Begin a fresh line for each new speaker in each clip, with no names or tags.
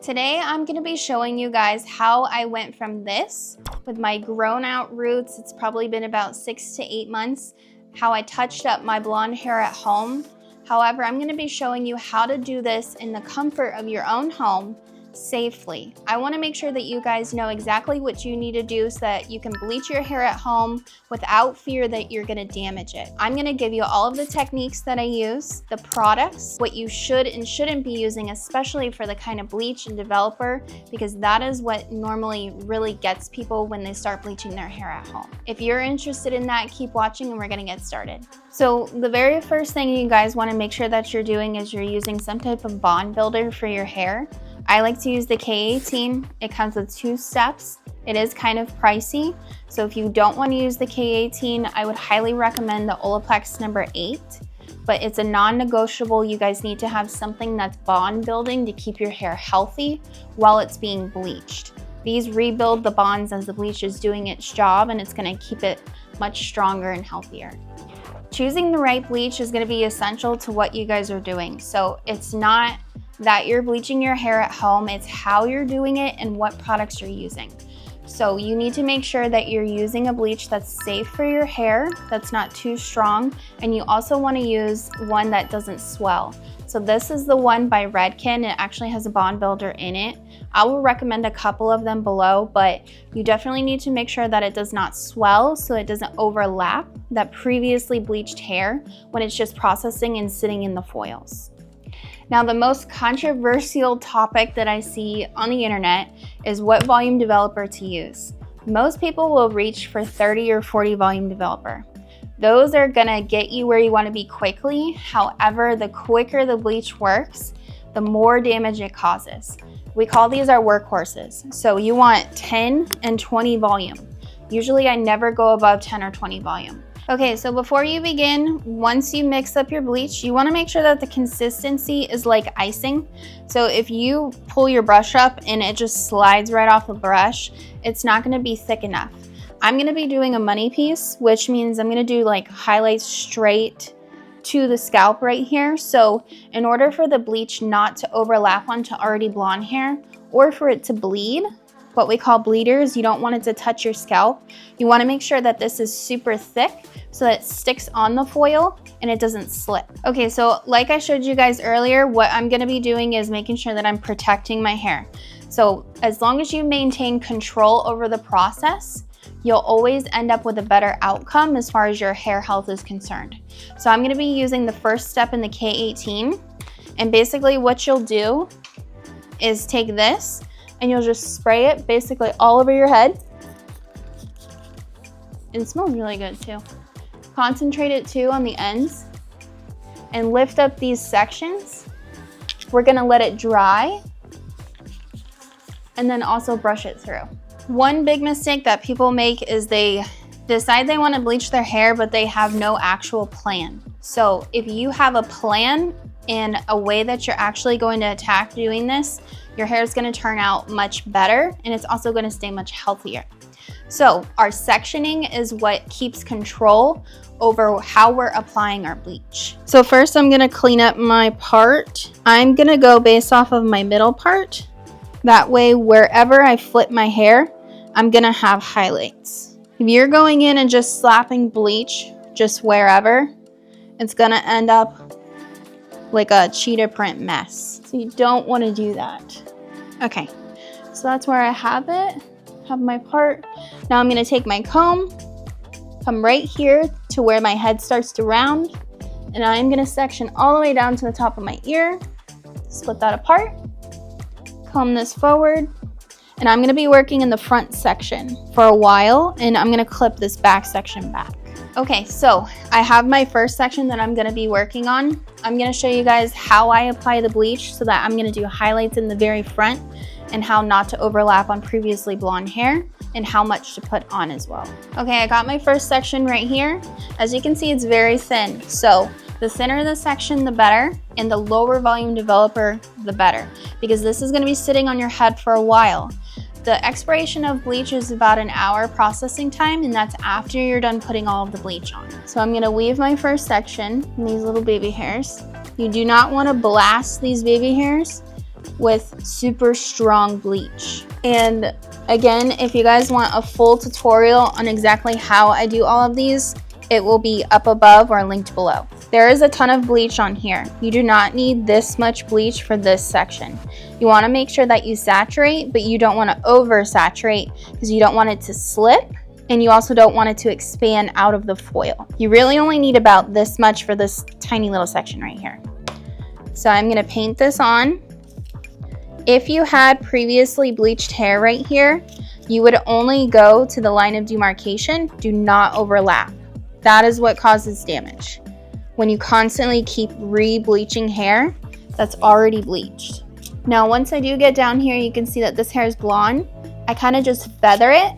Today I'm going to be showing you guys how I went from this with my grown out roots. It's probably been about 6 to 8 months, how I touched up my blonde hair at home. However, I'm going to be showing you how to do this in the comfort of your own home safely. I want to make sure that you guys know exactly what you need to do so that you can bleach your hair at home without fear that you're going to damage it. I'm going to give you all of the techniques that I use, the products, what you should and shouldn't be using, especially for the kind of bleach and developer, because that is what normally really gets people when they start bleaching their hair at home. If you're interested in that, keep watching and we're going to get started. So the very first thing you guys want to make sure that you're doing is you're using some type of bond builder for your hair. I like to use the K18. It comes with 2 steps. It is kind of pricey, so if you don't want to use the K18, I would highly recommend the Olaplex number 8, but it's a non-negotiable. You guys need to have something that's bond building to keep your hair healthy while it's being bleached. These rebuild the bonds as the bleach is doing its job, and it's going to keep it much stronger and healthier. Choosing the right bleach is going to be essential to what you guys are doing. So it's not that you're bleaching your hair at home, it's how you're doing it and what products you're using. So you need to make sure that you're using a bleach that's safe for your hair, that's not too strong, and you also want to use one that doesn't swell. So this is the one by Redken. It actually has a bond builder in it. I will recommend a couple of them below, but you definitely need to make sure that it does not swell so it doesn't overlap that previously bleached hair when it's just processing and sitting in the foils. Now, the most controversial topic that I see on the internet is what volume developer to use. Most people will reach for 30 or 40 volume developer. Those are gonna get you where you wanna be quickly. However, the quicker the bleach works, the more damage it causes. We call these our workhorses. So you want 10 and 20 volume. Usually I never go above 10 or 20 volume. Okay, so before you begin, once you mix up your bleach, you wanna make sure that the consistency is like icing. So if you pull your brush up and it just slides right off the brush, it's not gonna be thick enough. I'm gonna be doing a money piece, which means I'm gonna do like highlights straight to the scalp right here. So in order for the bleach not to overlap onto already blonde hair or for it to bleed, what we call bleeders, you don't want it to touch your scalp. You want to make sure that this is super thick so that it sticks on the foil and it doesn't slip. Okay, so like I showed you guys earlier, what I'm going to be doing is making sure that I'm protecting my hair. So as long as you maintain control over the process, you'll always end up with a better outcome as far as your hair health is concerned. So I'm going to be using the first step in the K18, and basically what you'll do is take this and you'll just spray it basically all over your head. It smells really good too. Concentrate it too on the ends and lift up these sections. We're gonna let it dry and then also brush it through. One big mistake that people make is they decide they want to bleach their hair, but they have no actual plan. So if you have a plan and a way that you're actually going to attack doing this, your hair is going to turn out much better and it's also going to stay much healthier. So our sectioning is what keeps control over how we're applying our bleach. So first I'm going to clean up my part. I'm going to go based off of my middle part. That way wherever I flip my hair, I'm going to have highlights. If you're going in and just slapping bleach just wherever, it's going to end up like a cheetah print mess. So you don't want to do that. Okay, so that's where I have it, have my part. Now I'm going to take my comb, come right here to where my head starts to round, and I'm going to section all the way down to the top of my ear, split that apart, comb this forward, and I'm going to be working in the front section for a while, and I'm going to clip this back section back. Okay, so I have my first section that I'm going to be working on. I'm going to show you guys how I apply the bleach so that I'm going to do highlights in the very front and how not to overlap on previously blonde hair and how much to put on as well. Okay, I got my first section right here. As you can see, it's very thin. So the thinner the section, the better, and the lower volume developer, the better, because this is going to be sitting on your head for a while. The expiration of bleach is about an hour processing time, and that's after you're done putting all of the bleach on. So I'm gonna weave my first section in these little baby hairs. You do not wanna blast these baby hairs with super strong bleach. And again, if you guys want a full tutorial on exactly how I do all of these, it will be up above or linked below. There is a ton of bleach on here. You do not need this much bleach for this section. You want to make sure that you saturate, but you don't want to oversaturate because you don't want it to slip, and you also don't want it to expand out of the foil. You really only need about this much for this tiny little section right here. So I'm going to paint this on. If you had previously bleached hair right here, you would only go to the line of demarcation. Do not overlap. That is what causes damage. When you constantly keep re-bleaching hair that's already bleached. Now, once I do get down here, you can see that this hair is blonde. I kind of just feather it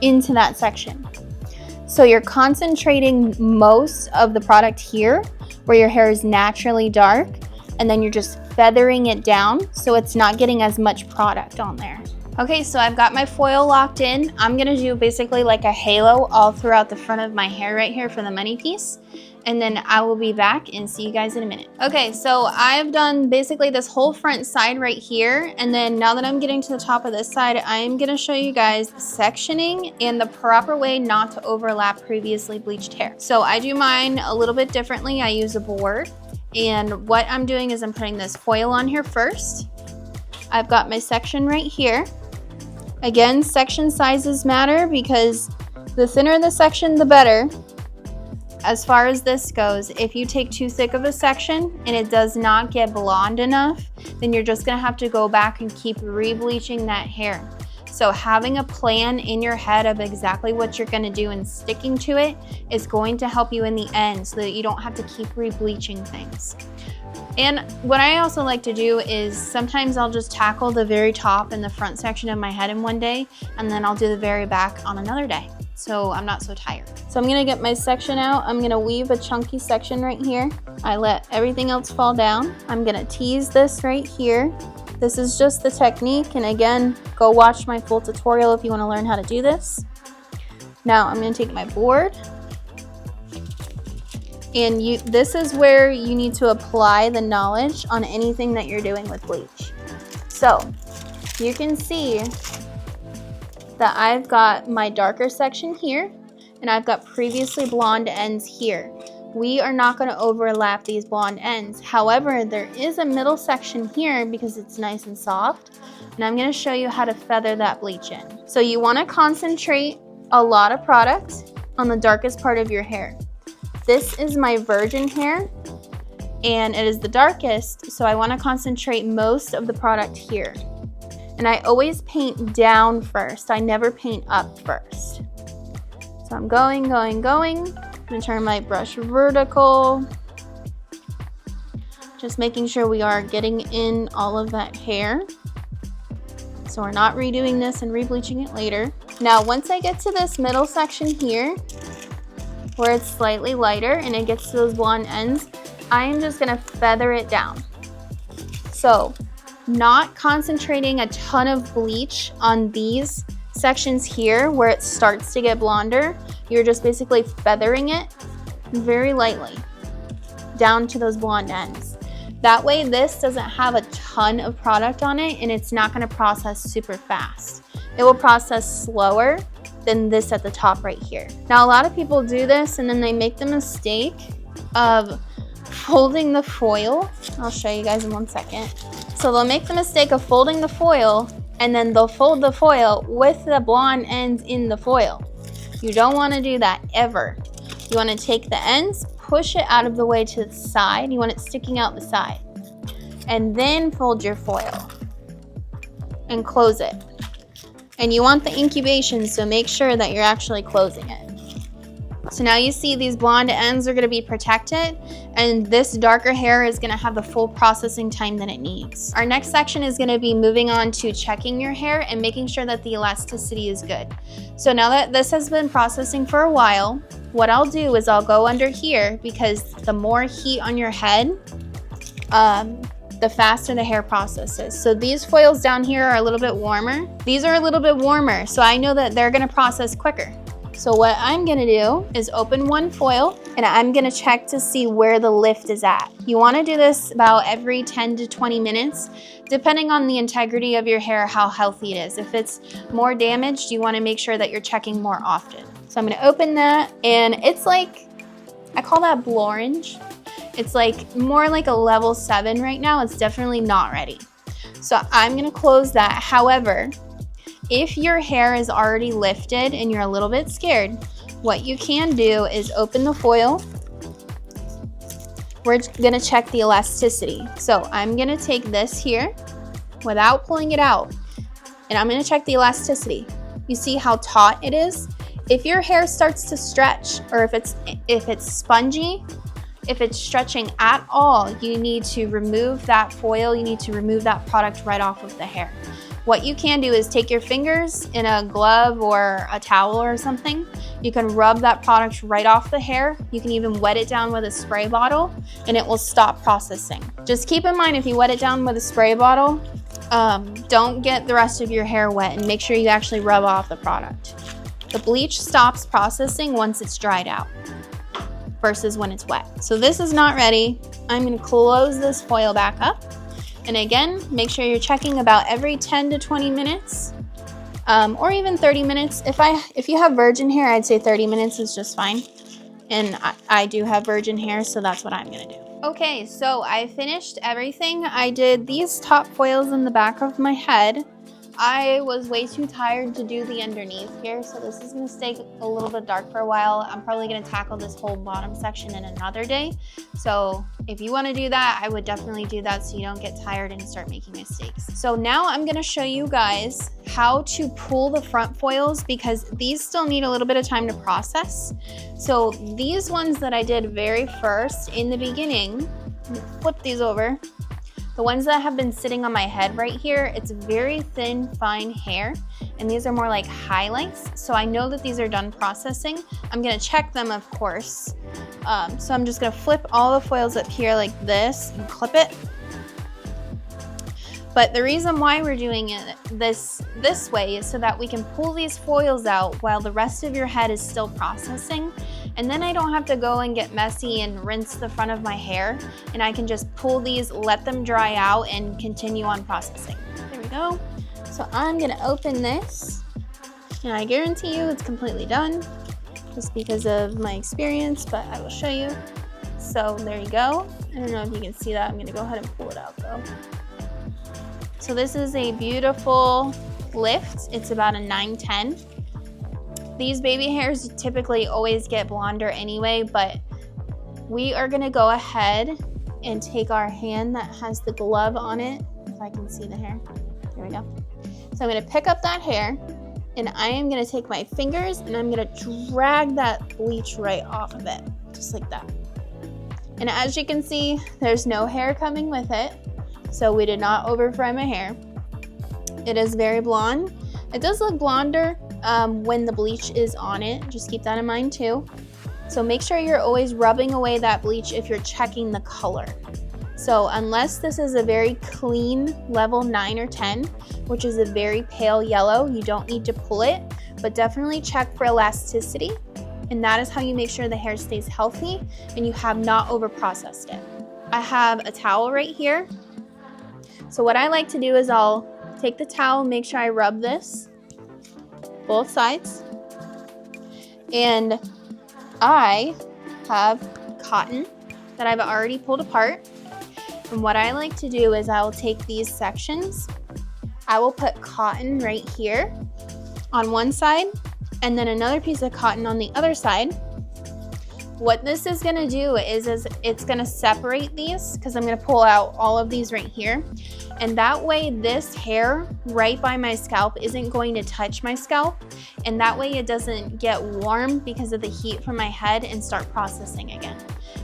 into that section. So you're concentrating most of the product here where your hair is naturally dark, and then you're just feathering it down so it's not getting as much product on there. Okay, so I've got my foil locked in. I'm gonna do basically like a halo all throughout the front of my hair right here for the money piece. And then I will be back and see you guys in a minute. Okay, so I've done basically this whole front side right here. And then now that I'm getting to the top of this side, I'm gonna show you guys sectioning and the proper way not to overlap previously bleached hair. So I do mine a little bit differently. I use a board. And what I'm doing is I'm putting this foil on here first. I've got my section right here. Again, section sizes matter because the thinner the section, the better. As far as this goes, if you take too thick of a section and it does not get blonde enough, then you're just gonna have to go back and keep re-bleaching that hair. So having a plan in your head of exactly what you're gonna do and sticking to it is going to help you in the end so that you don't have to keep re-bleaching things. And what I also like to do is sometimes I'll just tackle the very top and the front section of my head in one day, and then I'll do the very back on another day, so I'm not so tired. So I'm gonna get my section out. I'm gonna weave a chunky section right here. I let everything else fall down. I'm gonna tease this right here. This is just the technique, and again, go watch my full tutorial if you wanna learn how to do this. Now I'm gonna take my board, and this is where you need to apply the knowledge on anything that you're doing with bleach. So you can see that I've got my darker section here, and I've got previously blonde ends here. We are not going to overlap these blonde ends. However, there is a middle section here because it's nice and soft, and I'm going to show you how to feather that bleach in. So you want to concentrate a lot of product on the darkest part of your hair. This is my virgin hair, and it is the darkest, so I want to concentrate most of the product here. And I always paint down first. I never paint up first. So I'm going. I'm gonna turn my brush vertical. Just making sure we are getting in all of that hair. So we're not redoing this and re-bleaching it later. Now, once I get to this middle section here, where it's slightly lighter and it gets to those blonde ends, I am just gonna feather it down. So, not concentrating a ton of bleach on these sections here where it starts to get blonder. You're just basically feathering it very lightly down to those blonde ends. That way this doesn't have a ton of product on it and it's not gonna process super fast. It will process slower than this at the top right here. Now, a lot of people do this and then they make the mistake of folding the foil. I'll show you guys in 1 second. So they'll make the mistake of folding the foil and then they'll fold the foil with the blonde ends in the foil. You don't want to do that ever. You want to take the ends, push it out of the way to the side. You want it sticking out the side. And then fold your foil and close it. And you want the incubation, so make sure that you're actually closing it. So now you see these blonde ends are going to be protected, and this darker hair is going to have the full processing time that it needs. Our next section is going to be moving on to checking your hair and making sure that the elasticity is good. So now that this has been processing for a while, what I'll do is I'll go under here, because the more heat on your head, the faster the hair processes. So these foils down here are a little bit warmer. These are a little bit warmer, so I know that they're gonna process quicker. So what I'm gonna do is open one foil and I'm gonna check to see where the lift is at. You wanna do this about every 10 to 20 minutes, depending on the integrity of your hair, how healthy it is. If it's more damaged, you wanna make sure that you're checking more often. So I'm gonna open that and it's like, I call that blorange. It's like more like a level 7 right now. It's definitely not ready. So I'm gonna close that. However, if your hair is already lifted and you're a little bit scared, what you can do is open the foil. We're gonna check the elasticity. So I'm gonna take this here without pulling it out, and I'm gonna check the elasticity. You see how taut it is? If your hair starts to stretch, or if it's spongy, if it's stretching at all, you need to remove that foil, you need to remove that product right off of the hair. What you can do is take your fingers in a glove or a towel or something. You can rub that product right off the hair. You can even wet it down with a spray bottle and it will stop processing. Just keep in mind, if you wet it down with a spray bottle, don't get the rest of your hair wet and make sure you actually rub off the product. The bleach stops processing once it's dried out versus when it's wet. So this is not ready. I'm gonna close this foil back up. And again, make sure you're checking about every 10 to 20 minutes, or even 30 minutes. If you have virgin hair, I'd say 30 minutes is just fine. And I do have virgin hair, so that's what I'm gonna do. Okay, so I finished everything. I did these top foils in the back of my head. I was way too tired to do the underneath here, so this is gonna stay a little bit dark for a while. I'm probably gonna tackle this whole bottom section in another day. So if you wanna do that, I would definitely do that so you don't get tired and start making mistakes. So now I'm gonna show you guys how to pull the front foils, because these still need a little bit of time to process. So these ones that I did very first in the beginning, flip these over. The ones that have been sitting on my head right here, it's very thin, fine hair, and these are more like highlights. So I know that these are done processing. I'm gonna check them, of course. So I'm just gonna flip all the foils up here like this and clip it. But the reason why we're doing it this way is so that we can pull these foils out while the rest of your head is still processing. And then I don't have to go and get messy and rinse the front of my hair. And I can just pull these, let them dry out, and continue on processing. There we go. So I'm gonna open this, and I guarantee you it's completely done, just because of my experience, but I will show you. So there you go. I don't know if you can see that. I'm gonna go ahead and pull it out though. So this is a beautiful lift. It's about a 9-10. These baby hairs typically always get blonder anyway, but we are gonna go ahead and take our hand that has the glove on it, if I can see the hair. There we go. So I'm gonna pick up that hair, and I am gonna take my fingers and I'm gonna drag that bleach right off of it, just like that. And as you can see, there's no hair coming with it, so we did not over-fry my hair. It is very blonde. It does look blonder when the bleach is on it. Just keep that in mind too. So make sure you're always rubbing away that bleach if you're checking the color. So unless this is a very clean level 9 or 10, which is a very pale yellow, you don't need to pull it, but definitely check for elasticity. And that is how you make sure the hair stays healthy and you have not over-processed it. I have a towel right here. So what I like to do is I'll take the towel, make sure I rub this, both sides. And I have cotton that I've already pulled apart. And what I like to do is I will take these sections, I will put cotton right here on one side, and then another piece of cotton on the other side. What this is gonna do is it's gonna separate these, because I'm gonna pull out all of these right here. And that way this hair right by my scalp isn't going to touch my scalp. And that way it doesn't get warm because of the heat from my head and start processing again.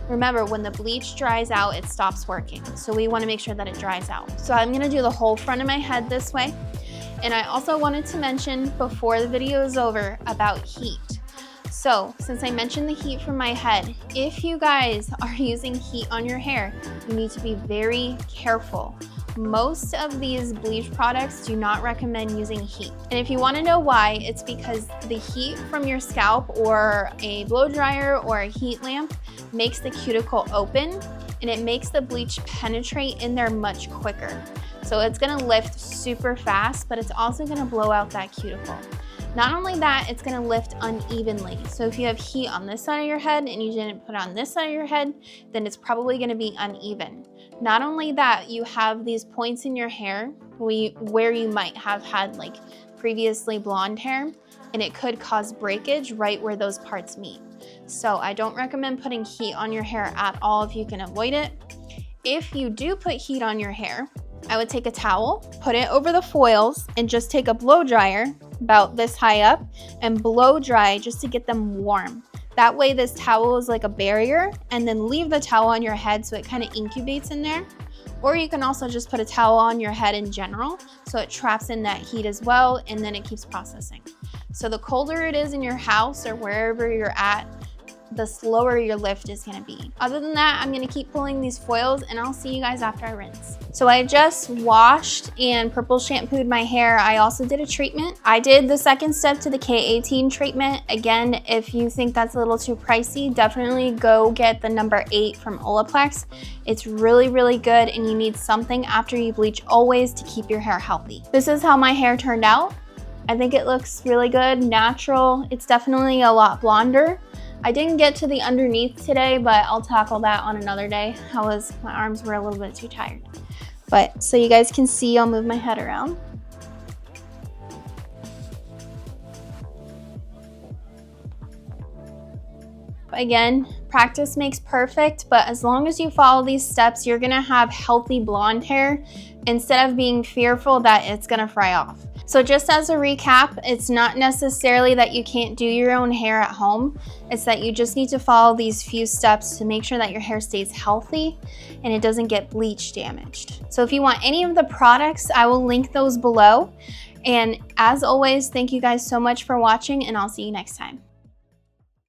Remember, when the bleach dries out, it stops working. So we wanna make sure that it dries out. So I'm gonna do the whole front of my head this way. And I also wanted to mention before the video is over about heat. So since I mentioned the heat from my head, if you guys are using heat on your hair, you need to be very careful. Most of these bleach products do not recommend using heat. And if you want to know why, it's because the heat from your scalp or a blow dryer or a heat lamp makes the cuticle open, and it makes the bleach penetrate in there much quicker. So it's gonna lift super fast, but it's also gonna blow out that cuticle. Not only that, it's gonna lift unevenly. So if you have heat on this side of your head and you didn't put it on this side of your head, then it's probably gonna be uneven. Not only that, you have these points in your hair where you might have had like previously blonde hair, and it could cause breakage right where those parts meet. So I don't recommend putting heat on your hair at all if you can avoid it. If you do put heat on your hair, I would take a towel, put it over the foils, and just take a blow dryer about this high up and blow dry just to get them warm. That way this towel is like a barrier, and then leave the towel on your head so it kind of incubates in there. Or you can also just put a towel on your head in general so it traps in that heat as well, and then it keeps processing. So the colder it is in your house or wherever you're at, the slower your lift is gonna be. Other than that, I'm gonna keep pulling these foils, and I'll see you guys after I rinse. So I just washed and purple shampooed my hair. I also did a treatment. I did the second step to the K18 treatment. Again, if you think that's a little too pricey, definitely go get the number 8 from Olaplex. It's really, really good, and you need something after you bleach always to keep your hair healthy. This is how my hair turned out. I think it looks really good, natural. It's definitely a lot blonder. I didn't get to the underneath today, but I'll tackle that on another day. My arms were a little bit too tired. But so you guys can see, I'll move my head around. Again, practice makes perfect, but as long as you follow these steps, you're gonna have healthy blonde hair instead of being fearful that it's gonna fry off. So just as a recap, it's not necessarily that you can't do your own hair at home. It's that you just need to follow these few steps to make sure that your hair stays healthy and it doesn't get bleach damaged. So if you want any of the products, I will link those below. And as always, thank you guys so much for watching, and I'll see you next time.